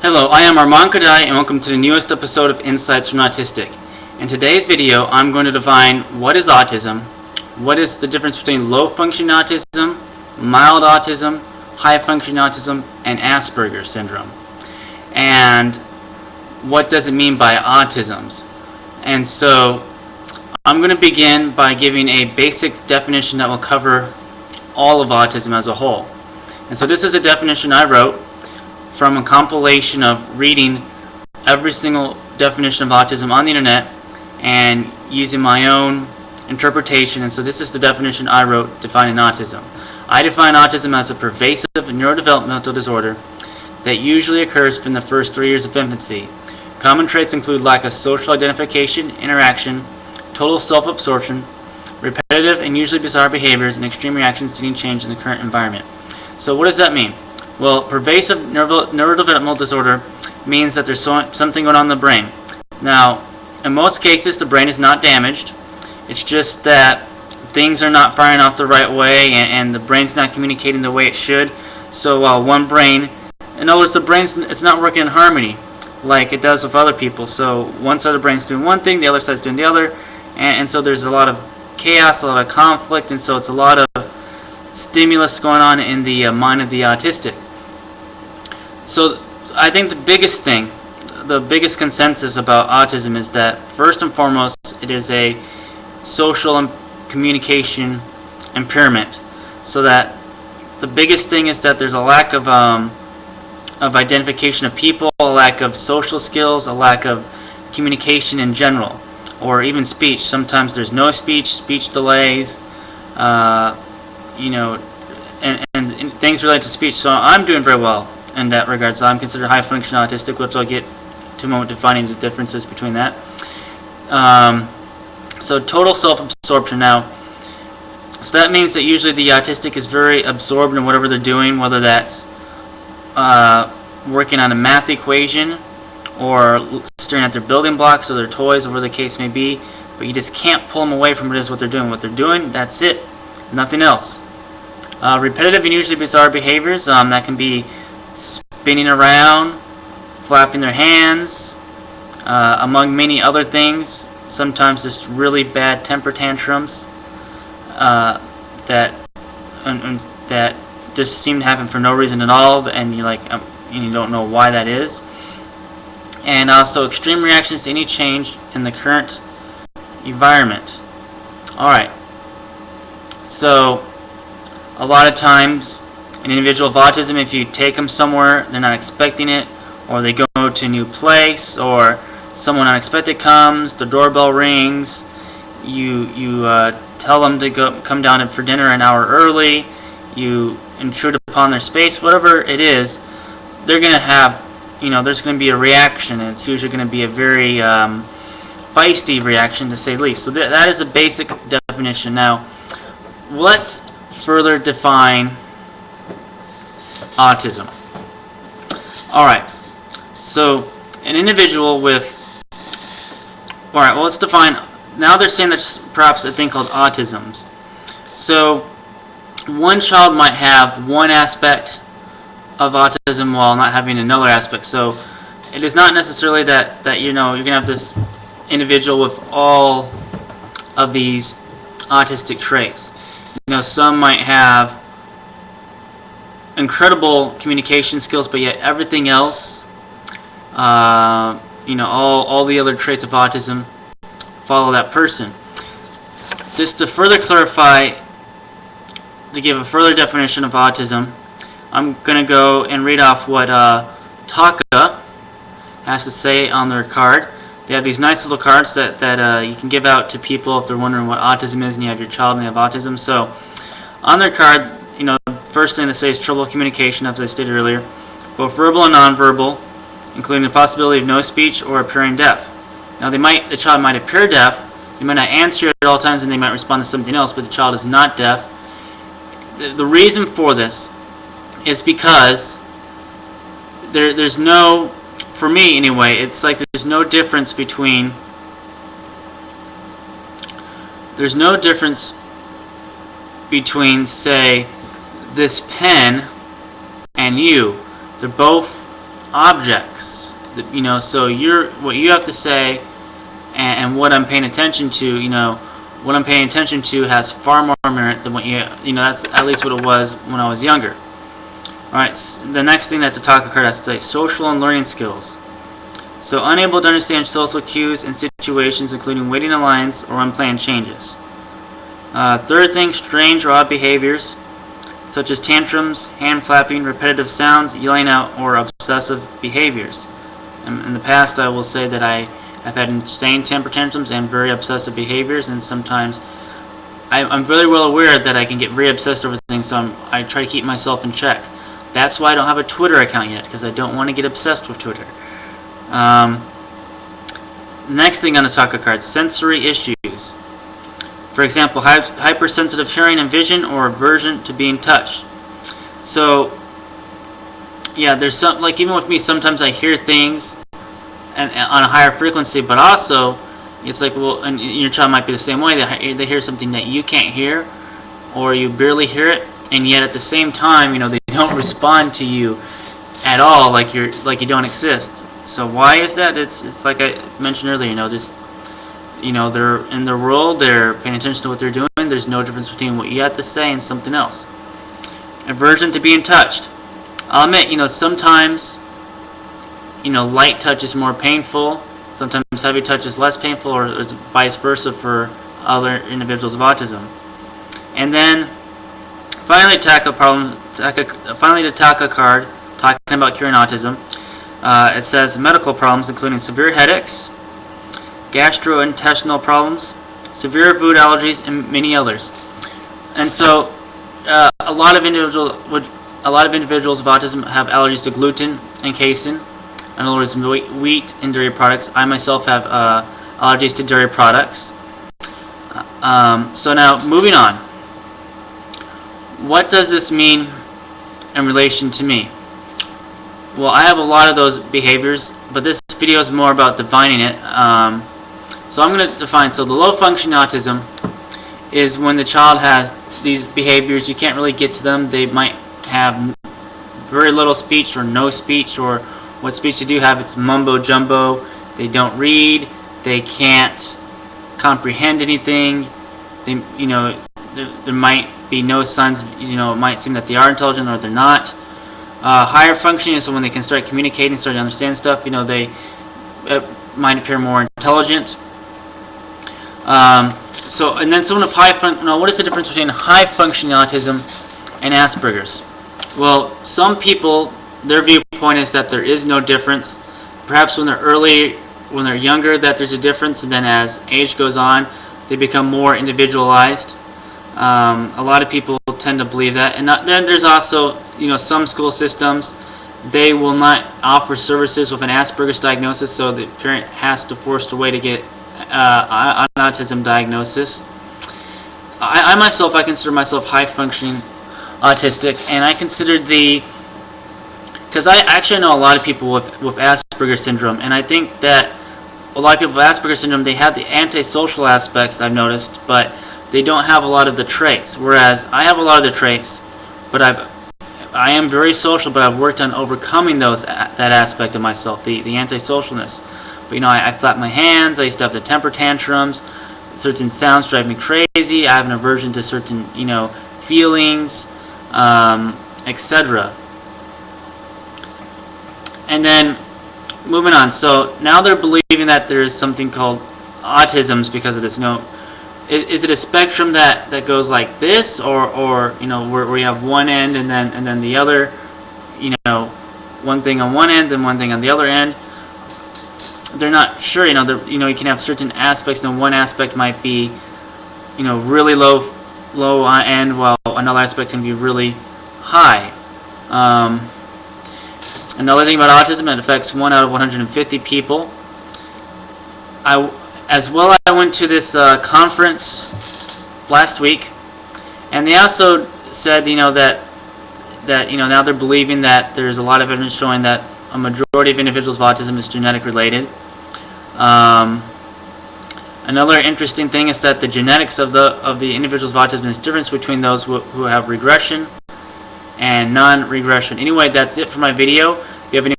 Hello, I am Arman Khodaei and welcome to the newest episode of Insights from Autistic. In today's video, I'm going to define what is autism, what is the difference between low-functioning autism, mild autism, high-functioning autism, and Aspergers syndrome. And what does it mean by autisms? And so, I'm going to begin by giving a basic definition that will cover all of autism as a whole. And so this is a definition I wrote from a compilation of reading every single definition of autism on the internet and using my own interpretation. And so this is the definition I wrote defining autism. I define autism as a pervasive neurodevelopmental disorder that usually occurs within the first 3 years of infancy. Common traits include lack of social identification, interaction, total self-absorption, repetitive and usually bizarre behaviors, and extreme reactions to any change in the current environment. So what does that mean? Well, pervasive neurodevelopmental disorder means that there's something going on in the brain. Now, in most cases, the brain is not damaged. It's just that things are not firing off the right way, and the brain's not communicating the way it should. So while one brain, in other words, the brain's it's not working in harmony like it does with other people. So one side of the brain's doing one thing, the other side's doing the other, and so there's a lot of chaos, a lot of conflict, and so it's a lot of stimulus going on in the mind of the autistic. So I think the biggest thing, the biggest consensus about autism is that first and foremost it is a social and communication impairment. So that the biggest thing is that there's a lack of identification of people, a lack of social skills, a lack of communication in general, or even speech. Sometimes there's no speech, speech delays, and things related to speech. So I'm doing very well in that regard. So I'm considered high function autistic, which I'll get to in a moment defining the differences between that. So total self-absorption now. So that means that usually the autistic is very absorbed in whatever they're doing, whether that's working on a math equation or staring at their building blocks or their toys or whatever the case may be, but you just can't pull them away from what they're doing. What they're doing, that's it. Nothing else. Repetitive and usually bizarre behaviors, that can be spinning around, flapping their hands, among many other things. Sometimes just really bad temper tantrums that just seem to happen for no reason at all, and you're like, and you don't know why that is. And also extreme reactions to any change in the current environment. Alright, so a lot of times an individual with autism, if you take them somewhere they're not expecting it, or they go to a new place, or someone unexpected comes, the doorbell rings, you tell them to come down for dinner an hour early, you intrude upon their space, whatever it is, they're going to have, there's going to be a reaction, and it's usually going to be a very feisty reaction, to say the least. So that is a basic definition. Now, let's further define autism. Alright, so an individual with, alright, well, let's define, now they're saying there's perhaps a thing called autisms. So one child might have one aspect of autism while not having another aspect. So it is not necessarily that you're going to have this individual with all of these autistic traits. Some might have incredible communication skills, but yet everything else, all the other traits of autism follow that person. Just to further clarify, to give a further definition of autism, I'm going to go and read off what Taka has to say on their card. They have these nice little cards that you can give out to people if they're wondering what autism is and you have your child and they have autism. So on their card, first thing they say is trouble of communication, as I stated earlier, both verbal and nonverbal, including the possibility of no speech or appearing deaf. Now the child might appear deaf, they might not answer at all times, and they might respond to something else, but the child is not deaf. The reason for this is because there's no, for me anyway, it's like there's no difference between say, this pen and you. They're both objects. So what you have to say and what I'm paying attention to, what I'm paying attention to has far more merit than what that's at least what it was when I was younger. Alright, so the next thing that the Taka card has to say, social and learning skills. So unable to understand social cues and situations, including waiting in lines or unplanned changes. Third thing, strange or odd behaviors, such as tantrums, hand flapping, repetitive sounds, yelling out, or obsessive behaviors. In the past, I will say that I've had insane temper tantrums and very obsessive behaviors, and sometimes I'm very well aware that I can get very obsessed over things, so I try to keep myself in check. That's why I don't have a Twitter account yet, because I don't want to get obsessed with Twitter. Next thing on the Taka card, sensory issues. For example, hypersensitive hearing and vision, or aversion to being touched. So, yeah, there's some, like even with me, sometimes I hear things and on a higher frequency, but also it's like, well, and your child might be the same way. They hear something that you can't hear, or you barely hear it, and yet at the same time, they don't respond to you at all, like you don't exist. So why is that? It's like I mentioned earlier, they're in their world, they're paying attention to what they're doing. There's no difference between what you have to say and something else. Aversion to being touched. I'll admit, sometimes, light touch is more painful. Sometimes heavy touch is less painful, or it's vice versa for other individuals with autism. And then, finally, the Taka card, talking about curing autism. It says medical problems, including severe headaches, gastrointestinal problems, severe food allergies, and many others. And so, a lot of individuals with autism have allergies to gluten and casein. In other words, wheat and dairy products. I myself have allergies to dairy products. So now, moving on. What does this mean in relation to me? Well, I have a lot of those behaviors, but this video is more about defining it. So I'm going to define. So the low-functioning autism is when the child has these behaviors. You can't really get to them. They might have very little speech or no speech, or what speech they do have, it's mumbo-jumbo. They don't read. They can't comprehend anything. There might be no signs. It might seem that they are intelligent or they're not. Higher functioning is when they can start communicating, start to understand stuff. They might appear more intelligent. And then someone with high function. Now, what is the difference between high functioning autism and Asperger's? Well, some people, their viewpoint is that there is no difference. Perhaps when they're younger, that there's a difference, and then as age goes on, they become more individualized. A lot of people tend to believe that. And then there's also, some school systems, they will not offer services with an Asperger's diagnosis, so the parent has to force a way to get an autism diagnosis. I myself, I consider myself high-functioning autistic, and I consider because I actually know a lot of people with Asperger's syndrome, and I think that a lot of people with Asperger's syndrome, they have the antisocial aspects, I've noticed, but they don't have a lot of the traits, whereas I have a lot of the traits, but I am very social, but I've worked on overcoming that aspect of myself, the antisocialness. But I flap my hands, I used to have the temper tantrums, certain sounds drive me crazy, I have an aversion to certain, feelings, etc. And then, moving on, so now they're believing that there is something called autisms because of this. Is it a spectrum that goes like this, or where we have one end and then the other, one thing on one end and one thing on the other end? They're not sure. You can have certain aspects, and one aspect might be, really low end, while another aspect can be really high. Another thing about autism, it affects 1 out of 150 people. I went to this conference last week, and they also said, that now they're believing that there's a lot of evidence showing that a majority of individuals with autism is genetic related. Another interesting thing is that the genetics of the individuals with autism is different between those who have regression and non-regression. Anyway, that's it for my video. If you have any